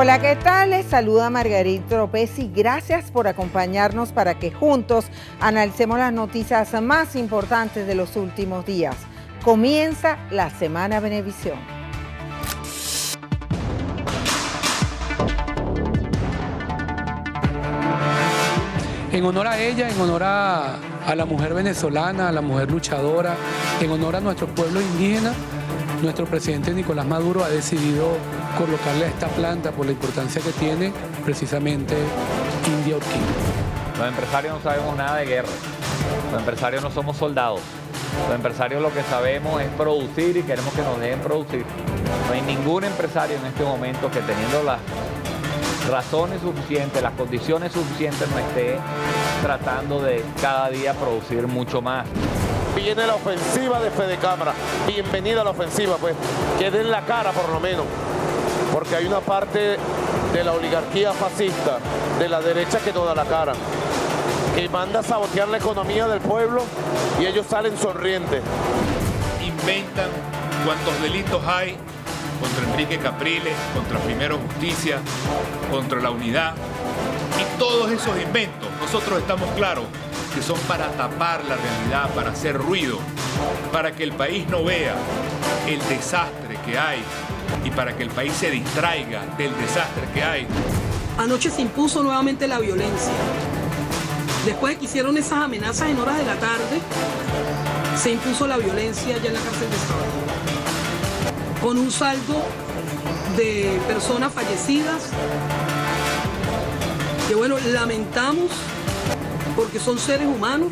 Hola, ¿qué tal? Les saluda Margarita López y gracias por acompañarnos para que juntos analicemos las noticias más importantes de los últimos días. Comienza la Semana Venevisión. En honor a ella, en honor a la mujer venezolana, a la mujer luchadora, en honor a nuestro pueblo indígena, nuestro presidente Nicolás Maduro ha decidido colocarle a esta planta por la importancia que tiene precisamente India Urquía. Los empresarios no sabemos nada de guerra, los empresarios no somos soldados, los empresarios lo que sabemos es producir y queremos que nos dejen producir. No hay ningún empresario en este momento que teniendo las razones suficientes, las condiciones suficientes no esté tratando de cada día producir mucho más. Viene la ofensiva de Fedecámara, bienvenida a la ofensiva, pues que den la cara por lo menos, porque hay una parte de la oligarquía fascista, de la derecha que no da la cara, que manda a sabotear la economía del pueblo y ellos salen sonrientes. Inventan cuántos delitos hay contra Enrique Capriles, contra Primero Justicia, contra la Unidad, y todos esos inventos, nosotros estamos claros que son para tapar la realidad, para hacer ruido, para que el país no vea el desastre que hay y para que el país se distraiga del desastre que hay. Anoche se impuso nuevamente la violencia. Después de que hicieron esas amenazas en horas de la tarde, se impuso la violencia ya en la cárcel de Sabaneta, con un saldo de personas fallecidas, que bueno, lamentamos porque son seres humanos.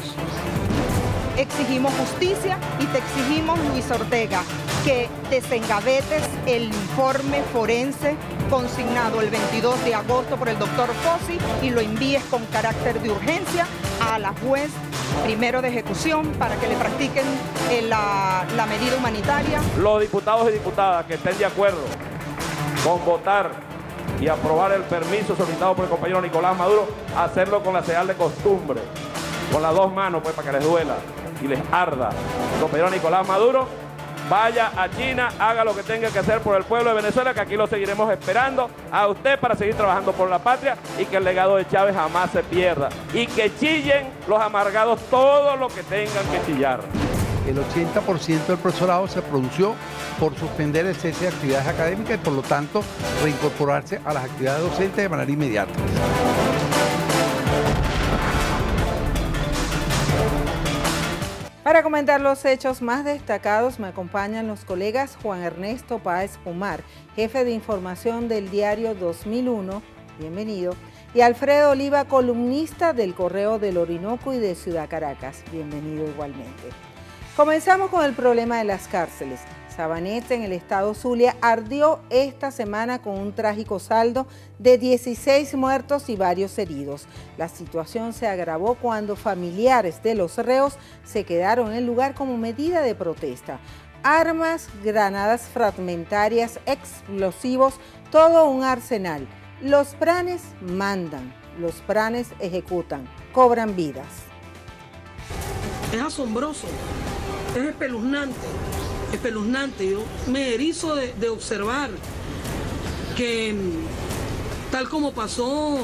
Exigimos justicia y te exigimos, Luis Ortega, que desengavetes el informe forense consignado el 22 de agosto por el doctor Fossi y lo envíes con carácter de urgencia a la juez primero de ejecución para que le practiquen la medida humanitaria. Los diputados y diputadas que estén de acuerdo con votar y aprobar el permiso solicitado por el compañero Nicolás Maduro, hacerlo con la señal de costumbre, con las dos manos, pues, para que les duela y les arda. El compañero Nicolás Maduro vaya a China, haga lo que tenga que hacer por el pueblo de Venezuela, que aquí lo seguiremos esperando a usted para seguir trabajando por la patria y que el legado de Chávez jamás se pierda. Y que chillen los amargados todo lo que tengan que chillar. El 80% del profesorado se pronunció por suspender el cese de actividades académicas y por lo tanto reincorporarse a las actividades docentes de manera inmediata. Para comentar los hechos más destacados me acompañan los colegas Juan Ernesto Páez Pomar, jefe de información del diario 2001, bienvenido, y Alfredo Oliva, columnista del Correo del Orinoco y de Ciudad Caracas, bienvenido igualmente. Comenzamos con el problema de las cárceles. Sabaneta, en el estado Zulia, ardió esta semana con un trágico saldo de 16 muertos y varios heridos. La situación se agravó cuando familiares de los reos se quedaron en el lugar como medida de protesta. Armas, granadas fragmentarias, explosivos, todo un arsenal. Los planes mandan, los planes ejecutan, cobran vidas. Es asombroso, es espeluznante. Yo me erizo de observar que, tal como pasó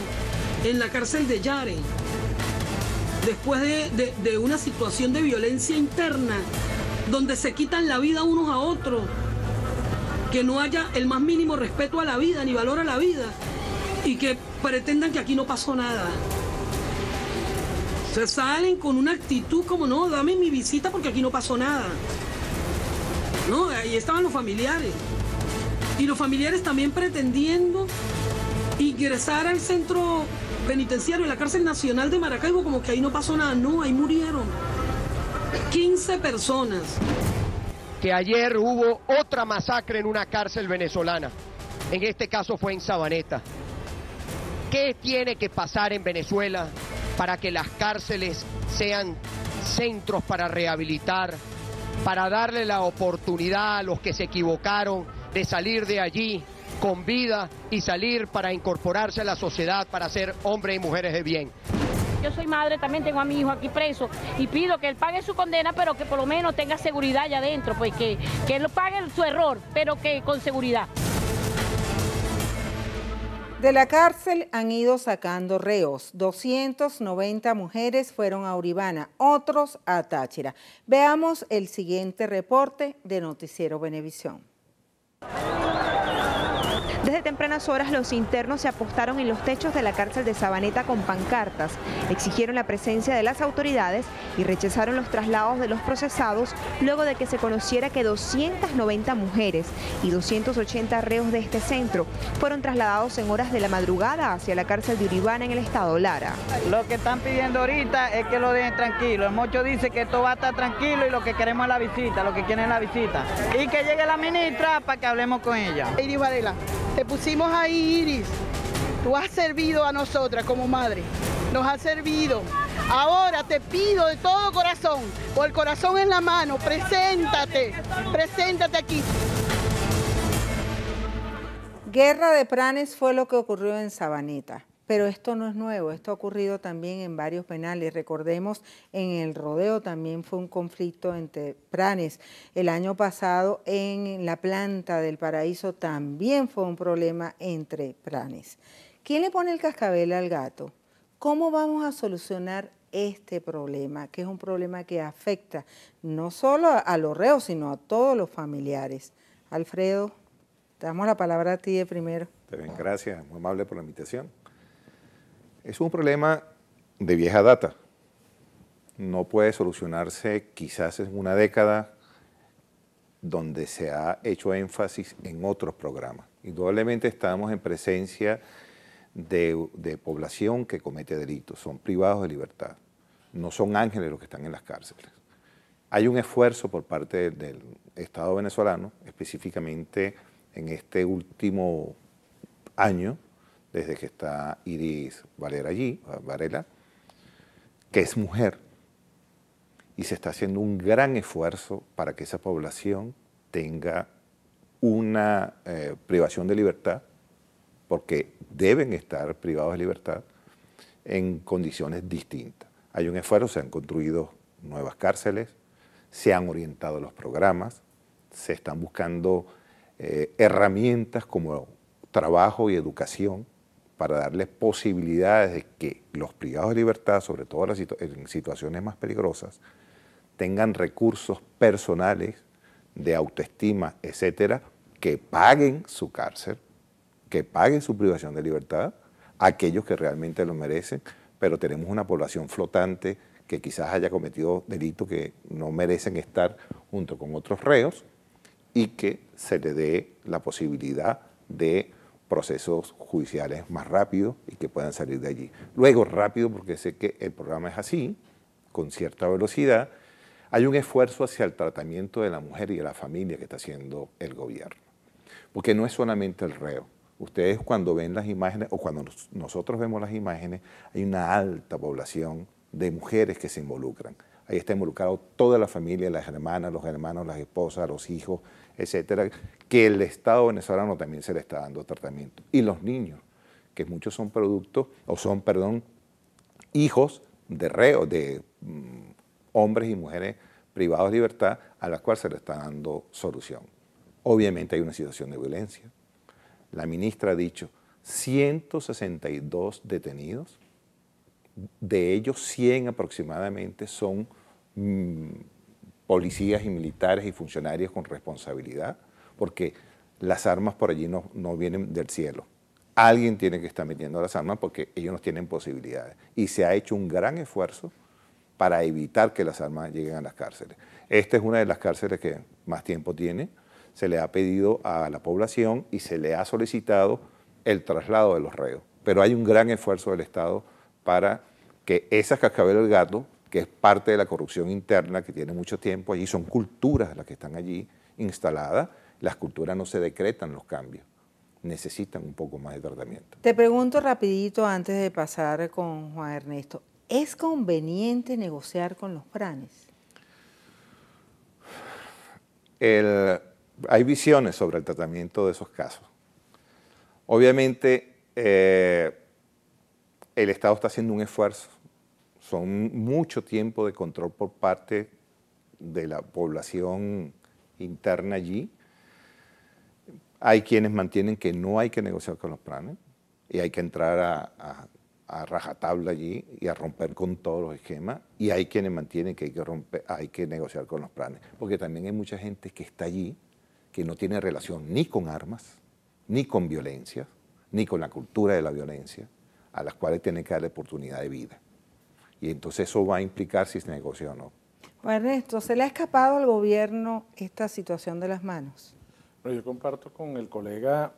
en la cárcel de Yare, después de una situación de violencia interna, donde se quitan la vida unos a otros, que no haya el más mínimo respeto a la vida, ni valor a la vida, y que pretendan que aquí no pasó nada. Se salen con una actitud como, no, dame mi visita porque aquí no pasó nada. No, ahí estaban los familiares. Y los familiares también pretendiendo ingresar al centro penitenciario, en la cárcel nacional de Maracaibo, como que ahí no pasó nada. No, ahí murieron 15 personas. Que ayer hubo otra masacre en una cárcel venezolana. En este caso fue en Sabaneta. ¿Qué tiene que pasar en Venezuela para que las cárceles sean centros para rehabilitar, para darle la oportunidad a los que se equivocaron de salir de allí con vida y salir para incorporarse a la sociedad, para ser hombres y mujeres de bien? Yo soy madre, también tengo a mi hijo aquí preso y pido que él pague su condena, pero que por lo menos tenga seguridad allá adentro, pues que él pague su error, pero que con seguridad. De la cárcel han ido sacando reos. 290 mujeres fueron a Uribana, otros a Táchira. Veamos el siguiente reporte de Noticiero Venevisión. Desde tempranas horas los internos se apostaron en los techos de la cárcel de Sabaneta con pancartas, exigieron la presencia de las autoridades y rechazaron los traslados de los procesados luego de que se conociera que 290 mujeres y 280 reos de este centro fueron trasladados en horas de la madrugada hacia la cárcel de Uribana en el estado Lara. Lo que están pidiendo ahorita es que lo dejen tranquilo. El mocho dice que esto va a estar tranquilo y lo que queremos es la visita, lo que quieren es la visita. Y que llegue la ministra para que hablemos con ella. Iris Varela. Te pusimos ahí, Iris. Tú has servido a nosotras como madre. Nos has servido. Ahora te pido de todo corazón, con el corazón en la mano, preséntate. Preséntate aquí. Guerra de pranes fue lo que ocurrió en Sabaneta. Pero esto no es nuevo, esto ha ocurrido también en varios penales. Recordemos, en el Rodeo también fue un conflicto entre pranes. El año pasado en la planta del Paraíso también fue un problema entre pranes. ¿Quién le pone el cascabel al gato? ¿Cómo vamos a solucionar este problema? Que es un problema que afecta no solo a los reos, sino a todos los familiares. Alfredo, te damos la palabra a ti de primero. Gracias, muy amable por la invitación. Es un problema de vieja data. No puede solucionarse quizás en una década donde se ha hecho énfasis en otros programas. Indudablemente estamos en presencia de población que comete delitos, son privados de libertad. No son ángeles los que están en las cárceles. Hay un esfuerzo por parte del Estado venezolano, específicamente en este último año, desde que está Iris Varela, que es mujer, y se está haciendo un gran esfuerzo para que esa población tenga una privación de libertad, porque deben estar privados de libertad en condiciones distintas. Hay un esfuerzo, se han construido nuevas cárceles, se han orientado los programas, se están buscando herramientas como trabajo y educación, para darles posibilidades de que los privados de libertad, sobre todo en situaciones más peligrosas, tengan recursos personales de autoestima, etcétera, que paguen su cárcel, que paguen su privación de libertad, aquellos que realmente lo merecen, pero tenemos una población flotante que quizás haya cometido delitos que no merecen estar junto con otros reos y que se le dé la posibilidad de procesos judiciales más rápidos y que puedan salir de allí. Luego, rápido, porque sé que el programa es así, con cierta velocidad, hay un esfuerzo hacia el tratamiento de la mujer y de la familia que está haciendo el gobierno. Porque no es solamente el reo. Ustedes cuando ven las imágenes, o cuando nosotros vemos las imágenes, hay una alta población de mujeres que se involucran. Ahí está involucrado toda la familia, las hermanas, los hermanos, las esposas, los hijos, etcétera, que el Estado venezolano también se le está dando tratamiento. Y los niños, que muchos son hijos de reos, de hombres y mujeres privados de libertad, a las cuales se le está dando solución. Obviamente hay una situación de violencia. La ministra ha dicho 162 detenidos, de ellos 100 aproximadamente son policías y militares y funcionarios con responsabilidad, porque las armas por allí no vienen del cielo. Alguien tiene que estar metiendo las armas porque ellos no tienen posibilidades. Y se ha hecho un gran esfuerzo para evitar que las armas lleguen a las cárceles. Esta es una de las cárceles que más tiempo tiene. Se le ha pedido a la población y se le ha solicitado el traslado de los reos. Pero hay un gran esfuerzo del Estado para que esas cascabel del gato, que es parte de la corrupción interna que tiene mucho tiempo allí, son culturas las que están allí instaladas. Las culturas no se decretan los cambios, necesitan un poco más de tratamiento. Te pregunto rapidito antes de pasar con Juan Ernesto, ¿es conveniente negociar con los pranes? Hay visiones sobre el tratamiento de esos casos. Obviamente, el Estado está haciendo un esfuerzo. Son mucho tiempo de control por parte de la población interna allí. Hay quienes mantienen que no hay que negociar con los pranes. y hay que entrar a rajatabla allí y a romper con todos los esquemas, y hay quienes mantienen que hay que negociar con los planes, porque también hay mucha gente que está allí que no tiene relación ni con armas, ni con violencia, ni con la cultura de la violencia, a las cuales tienen que darle oportunidad de vida. Y entonces eso va a implicar si se negocia o no. Bueno, Ernesto, ¿se le ha escapado al gobierno esta situación de las manos? Bueno, yo comparto con el colega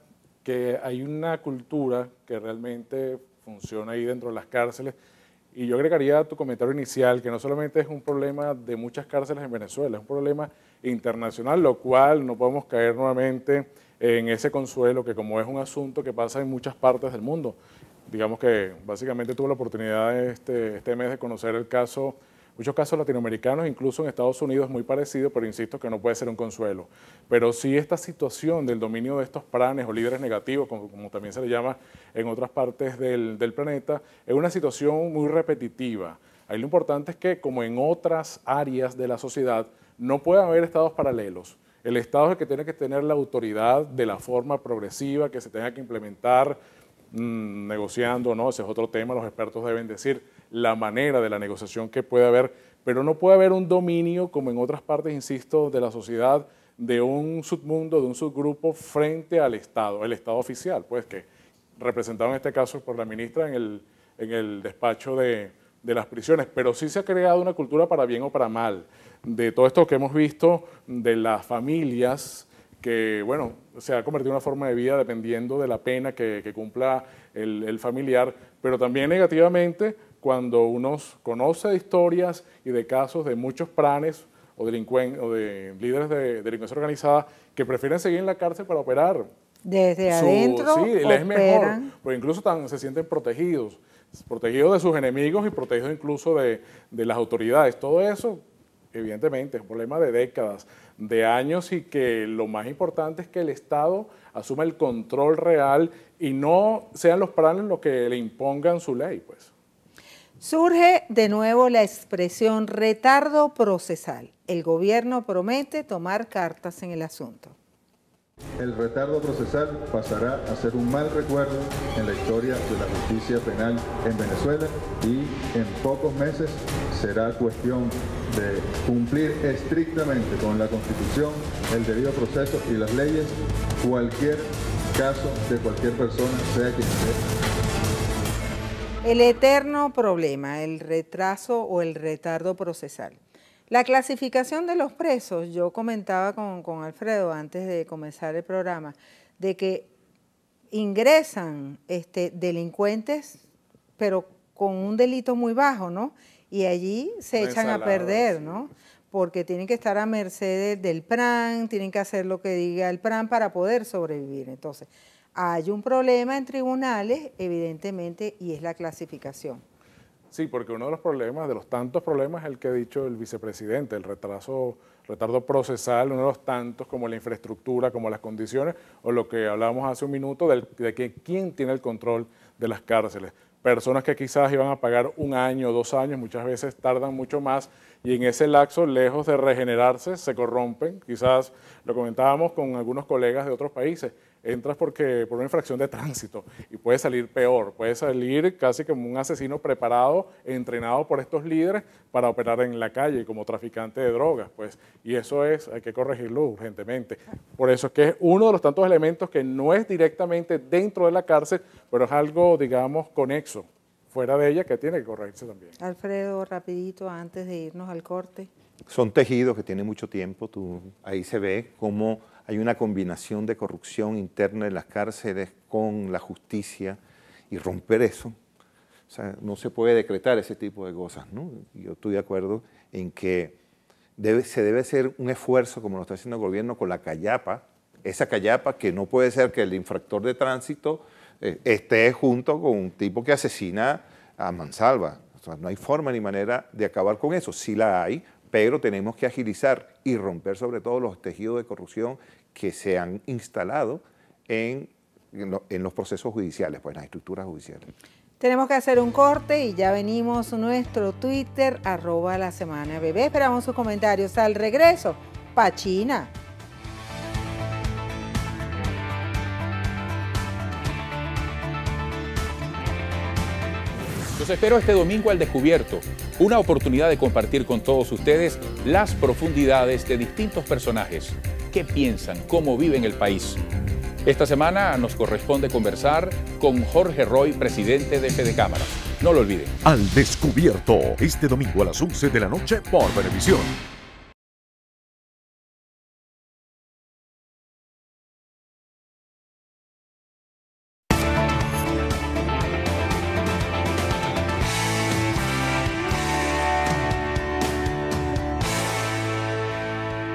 que hay una cultura que realmente funciona ahí dentro de las cárceles, y yo agregaría a tu comentario inicial que no solamente es un problema de muchas cárceles en Venezuela, es un problema internacional, lo cual no podemos caer nuevamente en ese consuelo que como es un asunto que pasa en muchas partes del mundo. Digamos que básicamente tuve la oportunidad este mes de conocer muchos casos latinoamericanos, incluso en Estados Unidos muy parecidos, pero insisto que no puede ser un consuelo. Pero sí esta situación del dominio de estos pranes o líderes negativos, como también se le llama en otras partes del planeta, es una situación muy repetitiva. Ahí lo importante es que, como en otras áreas de la sociedad, no puede haber estados paralelos. El Estado es el que tiene que tener la autoridad de la forma progresiva que se tenga que implementar, negociando, ¿no? Ese es otro tema, los expertos deben decir la manera de la negociación que puede haber, pero no puede haber un dominio, como en otras partes, insisto, de la sociedad, de un submundo, de un subgrupo frente al Estado, el Estado oficial, pues que representado en este caso por la ministra en el despacho de las prisiones, pero sí se ha creado una cultura para bien o para mal, de todo esto que hemos visto de las familias que, bueno, se ha convertido en una forma de vida dependiendo de la pena que cumpla el familiar, pero también negativamente cuando uno conoce de historias y de casos de muchos pranes o de líderes de delincuencia organizada que prefieren seguir en la cárcel para operar. Desde adentro sí, les es mejor, porque incluso se sienten protegidos de sus enemigos y protegidos incluso de las autoridades. Todo eso, evidentemente, es un problema de décadas, de años, y que lo más importante es que el Estado asuma el control real y no sean los planes los que le impongan su ley, pues. Surge de nuevo la expresión retardo procesal. El gobierno promete tomar cartas en el asunto. El retardo procesal pasará a ser un mal recuerdo en la historia de la justicia penal en Venezuela, y en pocos meses será cuestión de cumplir estrictamente con la Constitución, el debido proceso y las leyes, cualquier caso de cualquier persona, sea quien sea. El eterno problema, el retraso o el retardo procesal. La clasificación de los presos, yo comentaba con Alfredo antes de comenzar el programa, de que ingresan delincuentes, pero con un delito muy bajo, ¿no? Y allí se echan a perder, ¿no? Porque tienen que estar a merced del PRAN, tienen que hacer lo que diga el PRAN para poder sobrevivir. Entonces, hay un problema en tribunales, evidentemente, y es la clasificación. Sí, porque uno de los problemas, de los tantos problemas, es el que ha dicho el vicepresidente, el retardo procesal, uno de los tantos como la infraestructura, como las condiciones, o lo que hablábamos hace un minuto, de que quién tiene el control de las cárceles. Personas que quizás iban a pagar 1 año, 2 años, muchas veces tardan mucho más, y en ese lapso, lejos de regenerarse, se corrompen. Quizás lo comentábamos con algunos colegas de otros países. Entras por una infracción de tránsito y puede salir peor, puede salir casi como un asesino preparado, entrenado por estos líderes para operar en la calle como traficante de drogas, pues, y eso hay que corregirlo urgentemente. Por eso es que es uno de los tantos elementos que no es directamente dentro de la cárcel, pero es algo, digamos, conexo, fuera de ella, que tiene que corregirse también. Alfredo, rapidito, antes de irnos al corte. Son tejidos que tienen mucho tiempo, ahí se ve cómo hay una combinación de corrupción interna en las cárceles con la justicia, y romper eso, o sea, no se puede decretar ese tipo de cosas, ¿no? Yo estoy de acuerdo en que se debe hacer un esfuerzo, como lo está haciendo el gobierno, con la callapa, esa callapa que no puede ser que el infractor de tránsito esté junto con un tipo que asesina a mansalva. O sea, no hay forma ni manera de acabar con eso, sí la hay, pero tenemos que agilizar y romper sobre todo los tejidos de corrupción que se han instalado en los procesos judiciales, pues en las estructuras judiciales. Tenemos que hacer un corte y ya venimos. Nuestro Twitter, @lasemanabebé. Esperamos sus comentarios. Al regreso, Pachina. Los espero este domingo al Descubierto, una oportunidad de compartir con todos ustedes las profundidades de distintos personajes. ¿Qué piensan? ¿Cómo viven el país? Esta semana nos corresponde conversar con Jorge Roy, presidente de Fedecámaras. No lo olviden. Al Descubierto, este domingo a las 11 de la noche por Venevisión.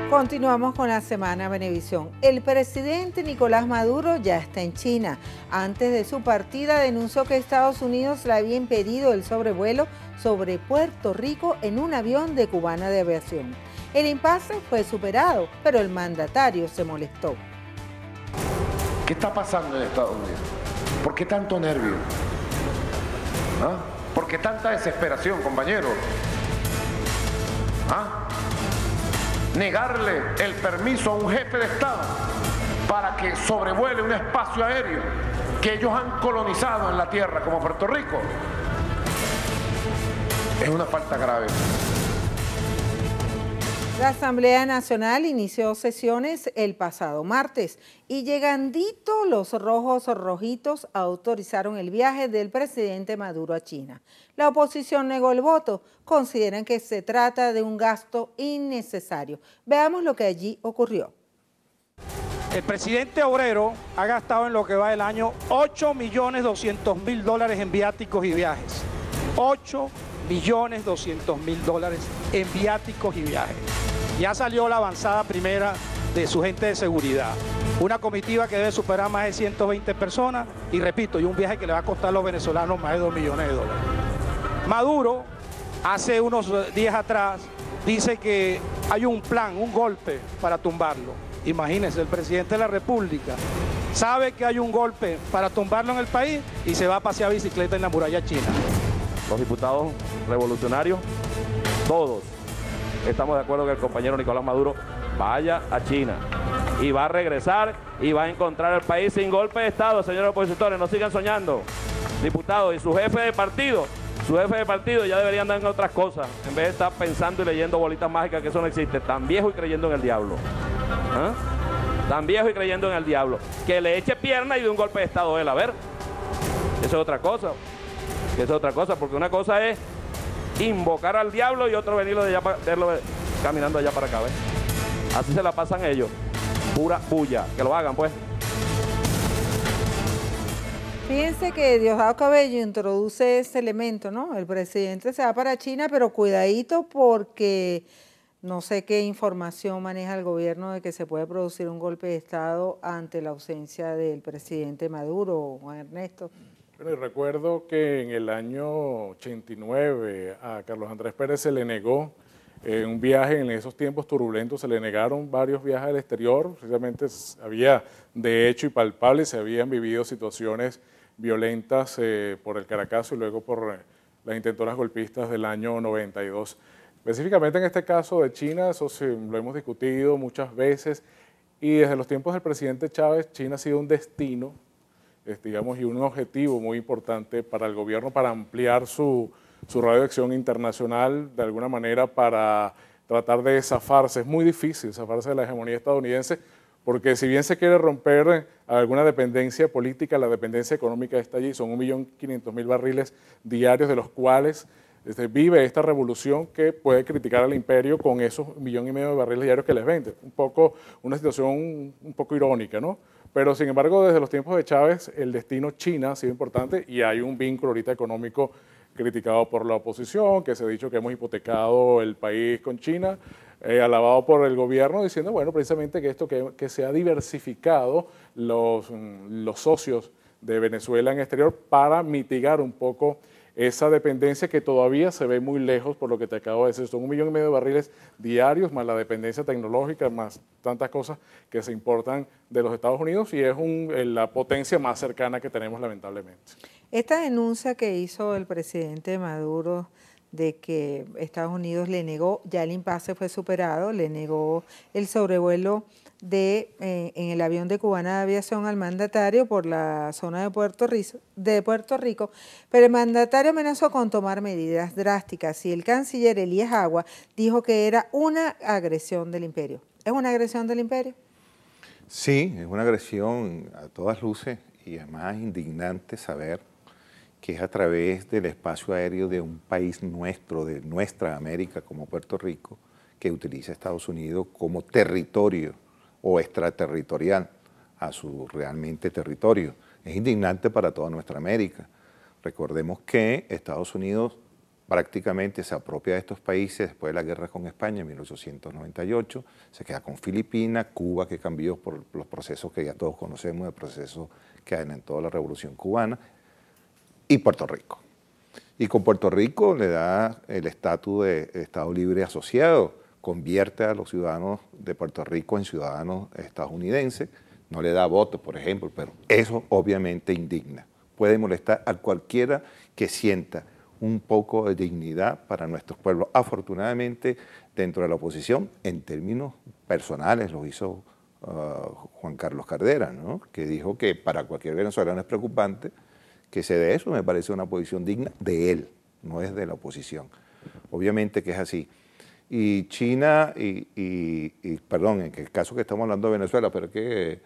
Continuamos con la Semana Venevisión. El presidente Nicolás Maduro ya está en China. Antes de su partida denunció que Estados Unidos le había impedido el sobrevuelo sobre Puerto Rico en un avión de Cubana de Aviación. El impasse fue superado, pero el mandatario se molestó. ¿Qué está pasando en Estados Unidos? ¿Por qué tanto nervio? ¿Ah? ¿Por qué tanta desesperación, compañero? ¿Ah? Negarle el permiso a un jefe de Estado para que sobrevuele un espacio aéreo que ellos han colonizado en la tierra como Puerto Rico es una falta grave. La Asamblea Nacional inició sesiones el pasado martes y llegandito los rojos rojitos autorizaron el viaje del presidente Maduro a China. La oposición negó el voto, consideran que se trata de un gasto innecesario. Veamos lo que allí ocurrió. El presidente obrero ha gastado en lo que va del año $8.200.000 en viáticos y viajes. $8.200.000 en viáticos y viajes. Ya salió la avanzada primera de su gente de seguridad. Una comitiva que debe superar más de 120 personas y repito, y un viaje que le va a costar a los venezolanos más de $2 millones. Maduro, hace unos días atrás, dice que hay un plan, un golpe para tumbarlo. Imagínense, el presidente de la República sabe que hay un golpe para tumbarlo en el país y se va a pasear bicicleta en la muralla china. Los diputados revolucionarios, todos, estamos de acuerdo que el compañero Nicolás Maduro vaya a China y va a regresar y va a encontrar el país sin golpe de Estado, señores opositores, no sigan soñando. Diputados y su jefe de partido ya deberían andar en otras cosas, en vez de estar pensando y leyendo bolitas mágicas, que eso no existe, tan viejo y creyendo en el diablo. ¿Ah? Tan viejo y creyendo en el diablo. Que le eche pierna y de un golpe de Estado él, a ver. Eso es otra cosa. Eso es otra cosa, porque una cosa es invocar al diablo y otro verlo caminando allá para acá, ¿ves? Así se la pasan ellos, pura bulla, que lo hagan pues. Fíjense que Diosdado Cabello introduce ese elemento, ¿no? El presidente se va para China, pero cuidadito porque no sé qué información maneja el gobierno de que se puede producir un golpe de Estado ante la ausencia del presidente Maduro, Juan Ernesto. Bueno, y recuerdo que en el año 89 a Carlos Andrés Pérez se le negó un viaje, en esos tiempos turbulentos se le negaron varios viajes al exterior, precisamente había de hecho y palpable, se habían vivido situaciones violentas por el Caracazo y luego por las intentonas golpistas del año 92. Específicamente en este caso de China, eso sí, lo hemos discutido muchas veces y desde los tiempos del presidente Chávez, China ha sido un destino, digamos, y un objetivo muy importante para el gobierno para ampliar su radio de acción internacional de alguna manera para tratar de zafarse. Es muy difícil zafarse de la hegemonía estadounidense porque si bien se quiere romper alguna dependencia política, la dependencia económica está allí, son 1.500.000 barriles diarios de los cuales vive esta revolución que puede criticar al imperio con esos 1,5 millones de barriles diarios que les vende. Un poco, una situación un poco irónica, ¿no? Pero sin embargo, desde los tiempos de Chávez, el destino China ha sido importante y hay un vínculo ahorita económico criticado por la oposición, que se ha dicho que hemos hipotecado el país con China, alabado por el gobierno, diciendo, bueno, precisamente que esto que se ha diversificado los socios de Venezuela en exterior para mitigar un poco esa dependencia que todavía se ve muy lejos por lo que te acabo de decir. Son 1,5 millones de barriles diarios, más la dependencia tecnológica, más tantas cosas que se importan de los Estados Unidos y es la potencia más cercana que tenemos lamentablemente. Esta denuncia que hizo el presidente Maduro de que Estados Unidos le negó, ya el impasse fue superado, le negó el sobrevuelo en el avión de Cubana de Aviación al mandatario por la zona de Puerto Rico, pero el mandatario amenazó con tomar medidas drásticas y el canciller Elías Agua dijo que era una agresión del imperio. ¿Es una agresión del imperio? Sí, es una agresión a todas luces y además indignante saber que es a través del espacio aéreo de un país nuestro, de nuestra América como Puerto Rico, que utiliza Estados Unidos como territorio o extraterritorial a su realmente territorio. Es indignante para toda nuestra América. Recordemos que Estados Unidos prácticamente se apropia de estos países después de la guerra con España en 1898, se queda con Filipinas, Cuba, que cambió por los procesos que ya todos conocemos, el proceso que adelantó la Revolución Cubana, y Puerto Rico. Y con Puerto Rico le da el estatus de Estado libre asociado, convierte a los ciudadanos de Puerto Rico en ciudadanos estadounidenses, no le da votos, por ejemplo, pero eso obviamente indigna. Puede molestar a cualquiera que sienta un poco de dignidad para nuestros pueblos. Afortunadamente, dentro de la oposición, en términos personales, lo hizo Juan Carlos Cardera, ¿no? Que dijo que para cualquier venezolano es preocupante que se dé eso. Me parece una posición digna de él, no es de la oposición. Obviamente que es así. Y China, perdón, en el caso que estamos hablando de Venezuela, pero que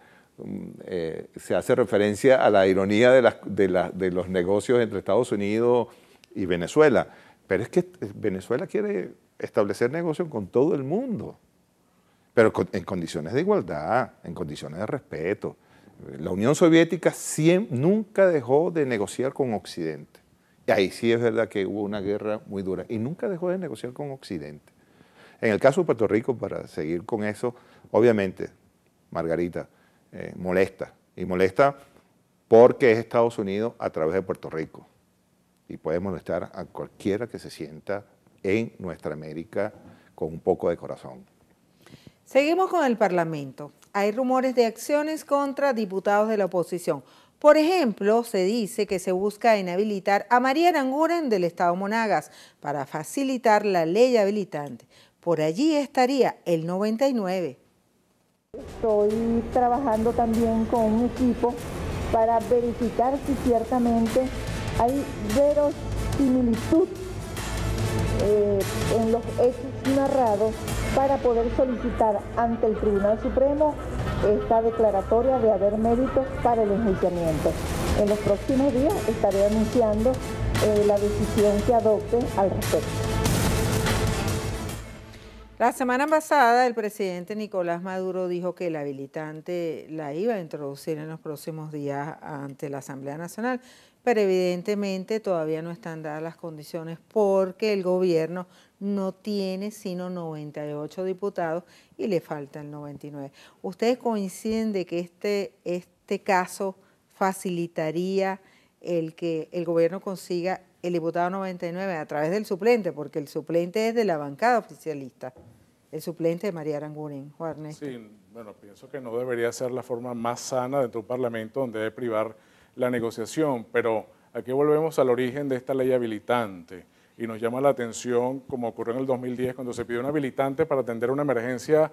se hace referencia a la ironía de los negocios entre Estados Unidos y Venezuela. Pero es que Venezuela quiere establecer negocios con todo el mundo, pero en condiciones de igualdad, en condiciones de respeto. La Unión Soviética nunca dejó de negociar con Occidente. Y ahí sí es verdad que hubo una guerra muy dura. Y nunca dejó de negociar con Occidente. En el caso de Puerto Rico, para seguir con eso, obviamente, Margarita, molesta. Y molesta porque es Estados Unidos a través de Puerto Rico. Y puede molestar a cualquiera que se sienta en nuestra América con un poco de corazón. Seguimos con el Parlamento. Hay rumores de acciones contra diputados de la oposición. Por ejemplo, se dice que se busca inhabilitar a María Aranguren del Estado Monagas para facilitar la ley habilitante. Por allí estaría el 99. Estoy trabajando también con un equipo para verificar si ciertamente hay verosimilitud en los hechos narrados para poder solicitar ante el Tribunal Supremo esta declaratoria de haber méritos para el enjuiciamiento. En los próximos días estaré anunciando la decisión que adopte al respecto. La semana pasada el presidente Nicolás Maduro dijo que el habilitante la iba a introducir en los próximos días ante la Asamblea Nacional, pero evidentemente todavía no están dadas las condiciones porque el gobierno no tiene sino 98 diputados y le falta el 99. ¿Ustedes coinciden de que este caso facilitaría el que el gobierno consiga el diputado 99 a través del suplente? Porque el suplente es de la bancada oficialista, el suplente de María Aranguren, Juan Ernesto. Sí, bueno, pienso que no debería ser la forma más sana dentro de un parlamento donde debe privar la negociación, pero aquí volvemos al origen de esta ley habilitante y nos llama la atención, como ocurrió en el 2010, cuando se pidió un habilitante para atender una emergencia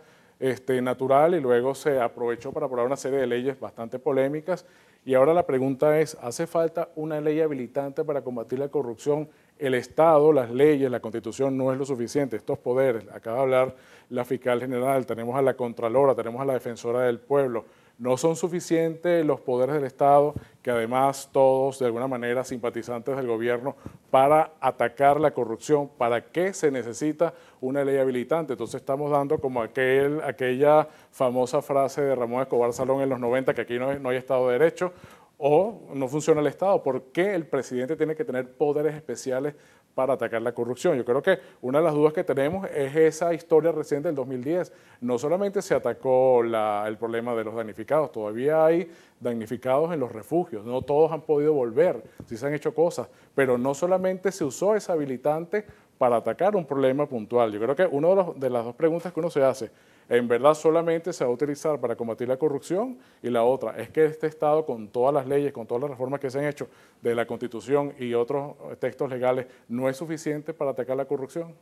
natural y luego se aprovechó para aprobar una serie de leyes bastante polémicas. Y ahora la pregunta es, ¿hace falta una ley habilitante para combatir la corrupción? El Estado, las leyes, la Constitución no es lo suficiente. Estos poderes, acaba de hablar la Fiscal General, tenemos a la Contralora, tenemos a la Defensora del Pueblo. No son suficientes los poderes del Estado, que además todos de alguna manera simpatizantes del gobierno, para atacar la corrupción. ¿Para qué se necesita una ley habilitante? Entonces estamos dando como aquella famosa frase de Ramón Escobar Salón en los 90, que aquí no hay Estado de Derecho, o no funciona el Estado. ¿Por qué el presidente tiene que tener poderes especiales para atacar la corrupción? Yo creo que una de las dudas que tenemos es esa historia reciente del 2010. No solamente se atacó el problema de los damnificados, todavía hay damnificados en los refugios, no todos han podido volver, sí se han hecho cosas, pero no solamente se usó esa habilitante para atacar un problema puntual. Yo creo que una de las dos preguntas que uno se hace, ¿en verdad solamente se va a utilizar para combatir la corrupción? Y la otra, es que este Estado, con todas las leyes, con todas las reformas que se han hecho de la Constitución y otros textos legales, ¿no es suficiente para atacar la corrupción?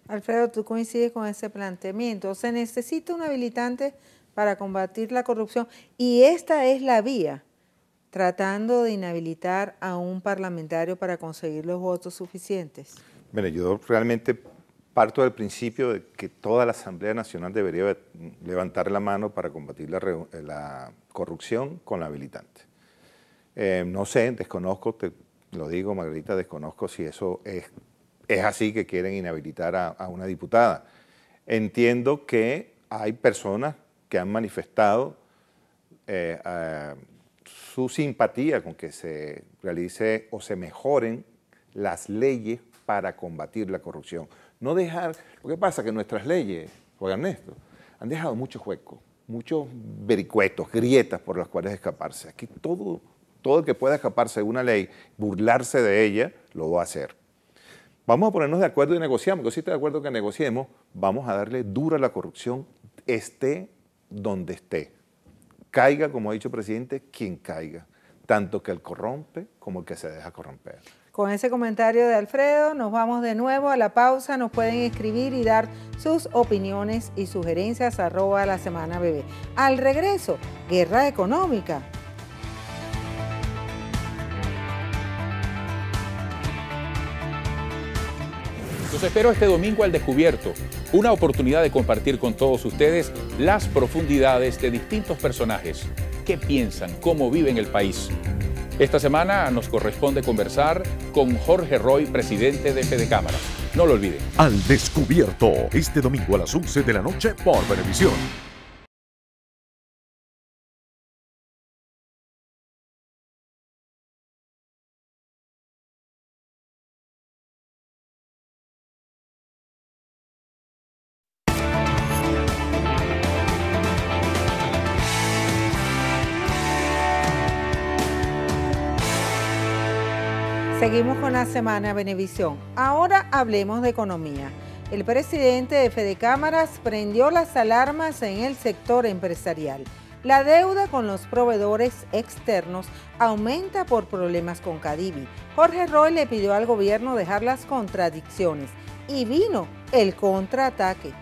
Alfredo, ¿tú coincides con ese planteamiento? Se necesita un habilitante para combatir la corrupción y esta es la vía, tratando de inhabilitar a un parlamentario para conseguir los votos suficientes. Bueno, yo realmente parto del principio de que toda la Asamblea Nacional debería levantar la mano para combatir la corrupción con la habilitante. No sé, desconozco, te lo digo, Margarita, desconozco si eso es así, que quieren inhabilitar a una diputada. Entiendo que hay personas que han manifestado su simpatía con que se realice o se mejoren las leyes para combatir la corrupción. No dejar, lo que pasa es que nuestras leyes, Juan Ernesto, han dejado muchos huecos, muchos vericuetos, grietas por las cuales escaparse. Aquí todo el que pueda escaparse de una ley, burlarse de ella, lo va a hacer. Vamos a ponernos de acuerdo y negociamos. Yo sí estoy de acuerdo que negociemos, vamos a darle duro a la corrupción, esté donde esté. Caiga, como ha dicho el presidente, quien caiga, tanto que el corrompe como el que se deja corromper. Con ese comentario de Alfredo, nos vamos de nuevo a la pausa. Nos pueden escribir y dar sus opiniones y sugerencias @lasemanabebé. Al regreso, guerra económica. Los espero este domingo al Descubierto, una oportunidad de compartir con todos ustedes las profundidades de distintos personajes. ¿Qué piensan? ¿Cómo viven el país? Esta semana nos corresponde conversar con Jorge Roy, presidente de Fedecámaras. No lo olviden. Al Descubierto, este domingo a las 11 de la noche por Venevisión. Seguimos con la Semana Venevisión. Ahora hablemos de economía. El presidente de Fedecámaras prendió las alarmas en el sector empresarial. La deuda con los proveedores externos aumenta por problemas con Cadivi. Jorge Roy le pidió al gobierno dejar las contradicciones y vino el contraataque.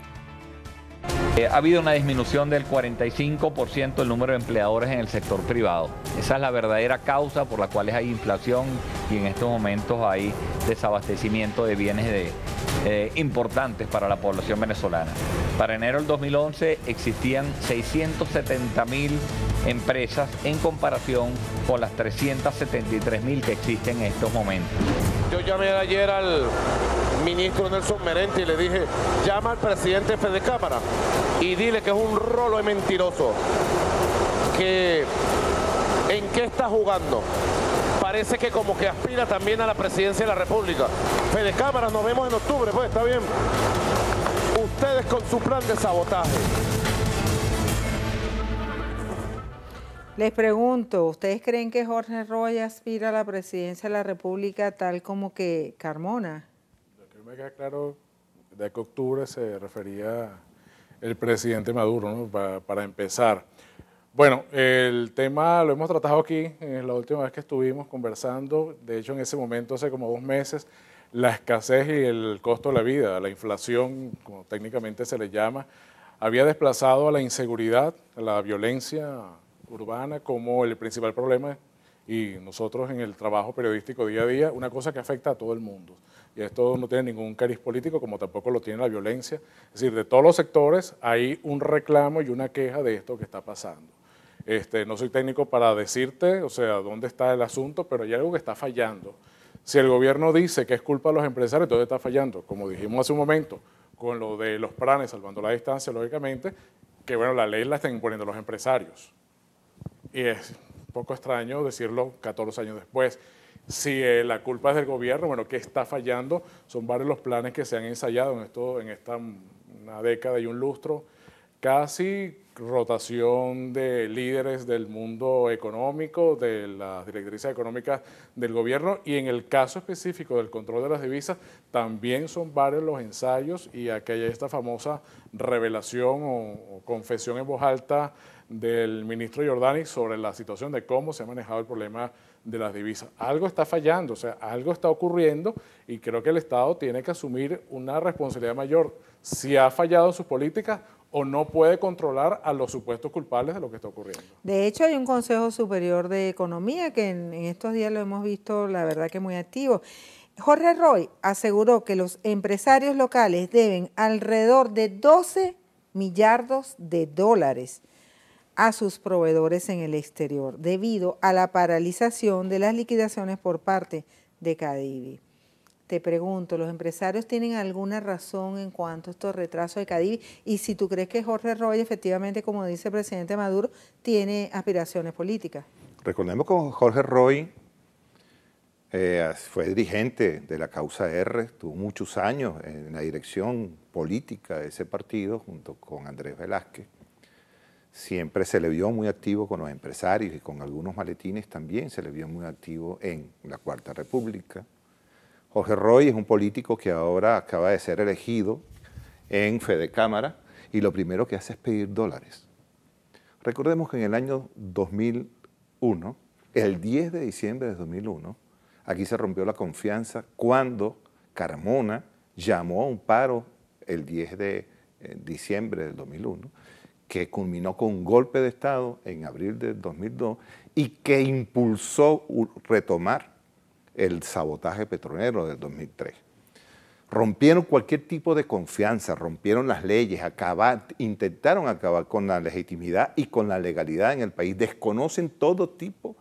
Ha habido una disminución del 45% del número de empleadores en el sector privado. Esa es la verdadera causa por la cual hay inflación y en estos momentos hay desabastecimiento de bienes importantes para la población venezolana. Para enero del 2011 existían 670.000 empresas en comparación con las 373.000 que existen en estos momentos. Yo llamé ayer al ministro Nelson Merente y le dije, llama al presidente de Fedecámara y dile que es un rolo de mentiroso, que en qué está jugando. Parece que como que aspira también a la presidencia de la República. Fedecámara, nos vemos en octubre, pues está bien. Ustedes con su plan de sabotaje. Les pregunto, ¿ustedes creen que Jorge Roy aspira a la presidencia de la República tal como que Carmona? Lo que me queda claro de que octubre se refería el presidente Maduro, ¿no? Para empezar. Bueno, el tema lo hemos tratado aquí la última vez que estuvimos conversando. De hecho, en ese momento, hace como 2 meses, la escasez y el costo de la vida, la inflación, como técnicamente se le llama, había desplazado a la inseguridad, a la violencia urbana como el principal problema, y nosotros en el trabajo periodístico día a día, una cosa que afecta a todo el mundo. Y esto no tiene ningún cariz político, como tampoco lo tiene la violencia. Es decir, de todos los sectores hay un reclamo y una queja de esto que está pasando. No soy técnico para decirte, o sea, dónde está el asunto, pero hay algo que está fallando. Si el gobierno dice que es culpa de los empresarios, entonces está fallando. Como dijimos hace un momento, con lo de los planes, salvando la distancia, lógicamente, que bueno, la ley la están imponiendo los empresarios. Y es un poco extraño decirlo 14 años después. Si la culpa es del gobierno, bueno, ¿qué está fallando? Son varios los planes que se han ensayado en esta una década y un lustro, casi rotación de líderes del mundo económico, de las directrices económicas del gobierno, y en el caso específico del control de las divisas también son varios los ensayos, y aquí hay esta famosa revelación o confesión en voz alta del ministro Giordani sobre la situación de cómo se ha manejado el problema de las divisas. Algo está fallando, o sea, algo está ocurriendo, y creo que el Estado tiene que asumir una responsabilidad mayor si ha fallado en sus políticas o no puede controlar a los supuestos culpables de lo que está ocurriendo. De hecho, hay un Consejo Superior de Economía que en estos días lo hemos visto, la verdad que muy activo. Jorge Roy aseguró que los empresarios locales deben alrededor de 12 millardos de dólares a sus proveedores en el exterior debido a la paralización de las liquidaciones por parte de Cadivi. Te pregunto, ¿los empresarios tienen alguna razón en cuanto a estos retrasos de Cadivi? Y si tú crees que Jorge Roy, efectivamente, como dice el presidente Maduro, tiene aspiraciones políticas. Recordemos que Jorge Roy fue dirigente de la causa R, tuvo muchos años en la dirección política de ese partido junto con Andrés Velázquez. Siempre se le vio muy activo con los empresarios y con algunos maletines también se le vio muy activo en la Cuarta República. Jorge Roy es un político que ahora acaba de ser elegido en Fedecámara y lo primero que hace es pedir dólares. Recordemos que en el año 2001, el 10 de diciembre de 2001, aquí se rompió la confianza cuando Carmona llamó a un paro el 10 de diciembre del 2001, que culminó con un golpe de Estado en abril del 2002 y que impulsó retomar el sabotaje petrolero del 2003. Rompieron cualquier tipo de confianza, rompieron las leyes, intentaron acabar con la legitimidad y con la legalidad en el país, desconocen todo tipo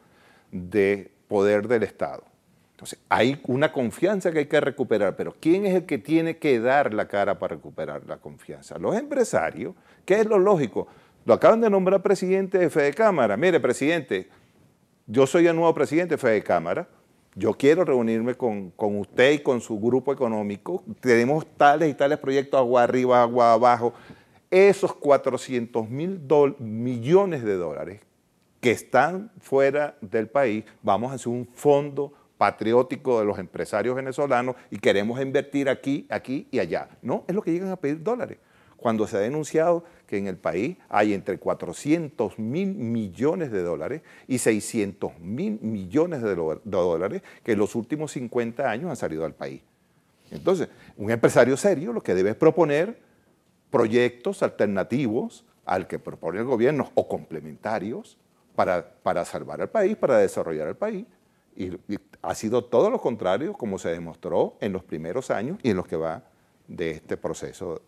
de poder del Estado. Entonces, hay una confianza que hay que recuperar, pero ¿quién es el que tiene que dar la cara para recuperar la confianza? Los empresarios, ¿qué es lo lógico? Lo acaban de nombrar presidente de Fedecámara. Mire, presidente, yo soy el nuevo presidente de Fedecámara, yo quiero reunirme con usted y con su grupo económico, tenemos tales y tales proyectos, agua arriba, agua abajo. Esos 400 millones de dólares que están fuera del país, vamos a hacer un fondo patriótico de los empresarios venezolanos y queremos invertir aquí, aquí y allá. No, es lo que llegan a pedir dólares. Cuando se ha denunciado que en el país hay entre 400 mil millones de dólares y 600 mil millones de dólares que en los últimos 50 años han salido al país. Entonces, un empresario serio lo que debe es proponer proyectos alternativos al que propone el gobierno o complementarios para salvar al país, para desarrollar el país. Y ha sido todo lo contrario, como se demostró en los primeros años y en los que va de este proceso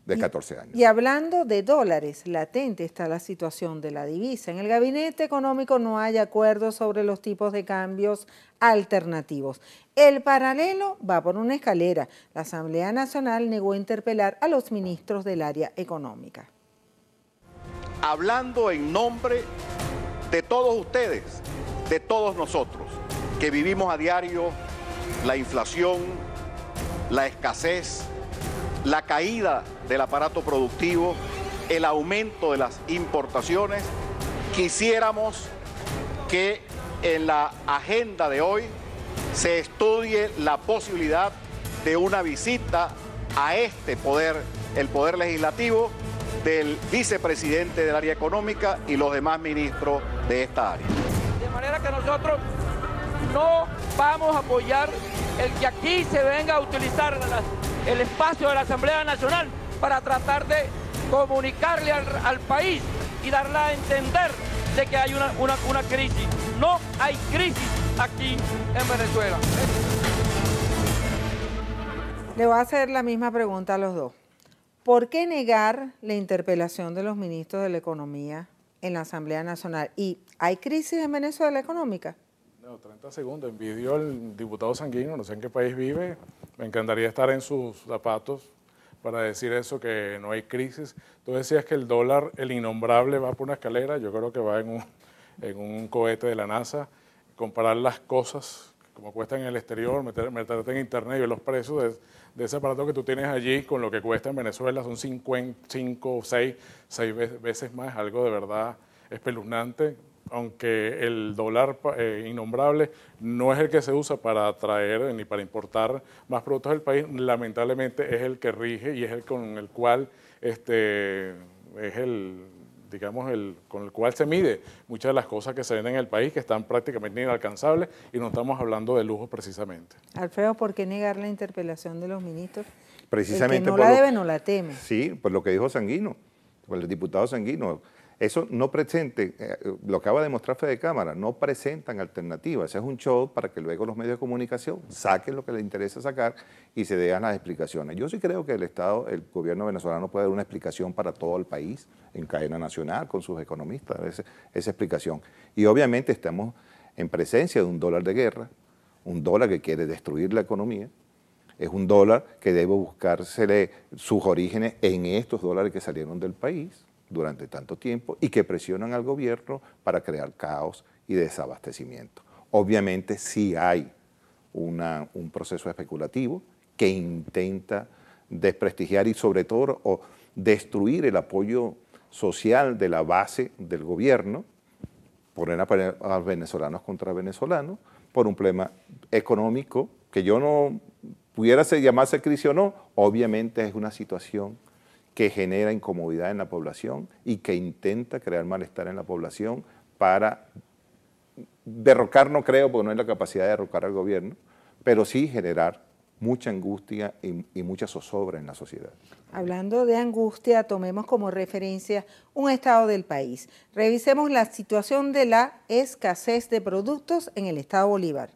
de 14 años. Y hablando de dólares, latente está la situación de la divisa. En el Gabinete Económico no hay acuerdo sobre los tipos de cambios alternativos. El paralelo va por una escalera. La Asamblea Nacional negó interpelar a los ministros del área económica. Hablando en nombre de todos ustedes, de todos nosotros, que vivimos a diario la inflación, la escasez, la caída del aparato productivo, el aumento de las importaciones, quisiéramos que en la agenda de hoy se estudie la posibilidad de una visita a este poder, el poder legislativo, del vicepresidente del área económica y los demás ministros de esta área. De manera que nosotros no vamos a apoyar el que aquí se venga a utilizar el espacio de la Asamblea Nacional para tratar de comunicarle al país y darle a entender de que hay una crisis. No hay crisis aquí en Venezuela. Le voy a hacer la misma pregunta a los dos. ¿Por qué negar la interpelación de los ministros de la Economía en la Asamblea Nacional? ¿Y hay crisis en Venezuela económica? No, 30 segundos. Envidio al diputado Sanguino, no sé en qué país vive. Me encantaría estar en sus zapatos para decir eso, que no hay crisis. Tú decías que el dólar, el innombrable, va por una escalera. Yo creo que va en un cohete de la NASA. Comparar las cosas como cuesta en el exterior, meterte en internet y ver los precios de ese aparato que tú tienes allí con lo que cuesta en Venezuela, son 5 o 6 veces más, algo de verdad espeluznante, aunque el dólar innombrable no es el que se usa para atraer ni para importar más productos del país, lamentablemente es el que rige y es el con el cual con el cual se mide muchas de las cosas que se venden en el país, que están prácticamente inalcanzables, y no estamos hablando de lujo precisamente. Alfredo, ¿por qué negar la interpelación de los ministros? Precisamente el que no la debe, no la teme. Sí, por lo que dijo Sanguino, por el diputado Sanguino. Eso no lo acaba de demostrar Fede Cámara, no presentan alternativas. Es un show para que luego los medios de comunicación saquen lo que les interesa sacar y se den las explicaciones. Yo sí creo que el gobierno venezolano puede dar una explicación para todo el país, en cadena nacional, con sus economistas, esa explicación. Y obviamente estamos en presencia de un dólar de guerra, un dólar que quiere destruir la economía. Es un dólar que debe buscársele sus orígenes en estos dólares que salieron del país durante tanto tiempo y que presionan al gobierno para crear caos y desabastecimiento. Obviamente sí hay un proceso especulativo que intenta desprestigiar y sobre todo destruir el apoyo social de la base del gobierno, poner a los venezolanos contra venezolanos, por un problema económico que yo no pudiera llamarse crisis o no, obviamente es una situación que genera incomodidad en la población y que intenta crear malestar en la población para derrocar, no creo, porque no hay la capacidad de derrocar al gobierno, pero sí generar mucha angustia y mucha zozobra en la sociedad. Hablando de angustia, tomemos como referencia un estado del país. Revisemos la situación de la escasez de productos en el estado Bolívar.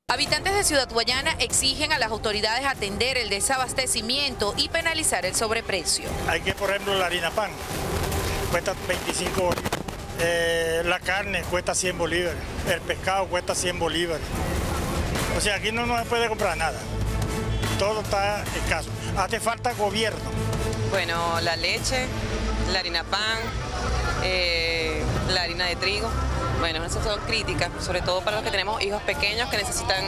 Habitantes de Ciudad Guayana exigen a las autoridades atender el desabastecimiento y penalizar el sobreprecio. Hay que, por ejemplo, la harina pan, cuesta 25 bolívares, la carne cuesta 100 bolívares, el pescado cuesta 100 bolívares. O sea, aquí no se puede comprar nada, todo está escaso. Hace falta gobierno. Bueno, la leche, la harina pan, la harina de trigo. Bueno, esas son críticas, sobre todo para los que tenemos hijos pequeños que necesitan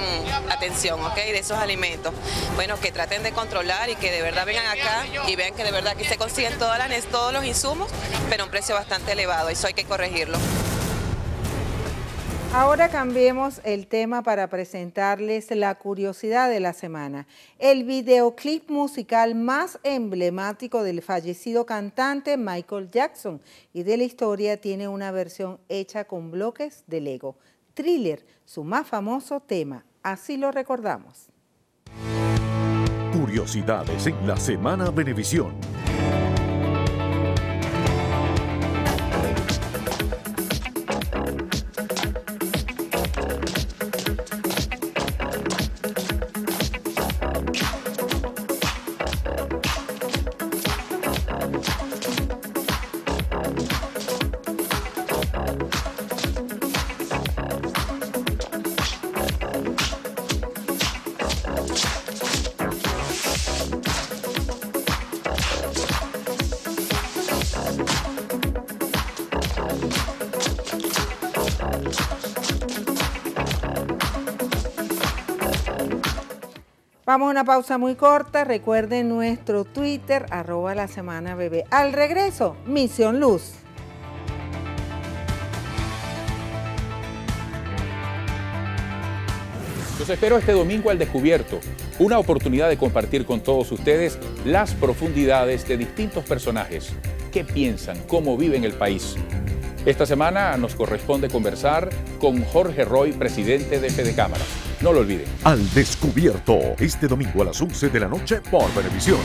atención, ¿ok? De esos alimentos. Bueno, que traten de controlar y que de verdad vengan acá y vean que de verdad aquí se consiguen todos los insumos, pero a un precio bastante elevado, eso hay que corregirlo. Ahora cambiemos el tema para presentarles la curiosidad de la semana. El videoclip musical más emblemático del fallecido cantante Michael Jackson y de la historia tiene una versión hecha con bloques de Lego. Thriller, su más famoso tema, así lo recordamos. Curiosidades en la Semana Venevisión. Vamos a una pausa muy corta. Recuerden nuestro Twitter, @lasemanabebé. Al regreso, Misión Luz. Los espero este domingo al Descubierto, una oportunidad de compartir con todos ustedes las profundidades de distintos personajes. ¿Qué piensan? ¿Cómo viven el país? Esta semana nos corresponde conversar con Jorge Roy, presidente de Fede Cámara. No lo olviden. Al Descubierto, este domingo a las 11 de la noche por Venevisión.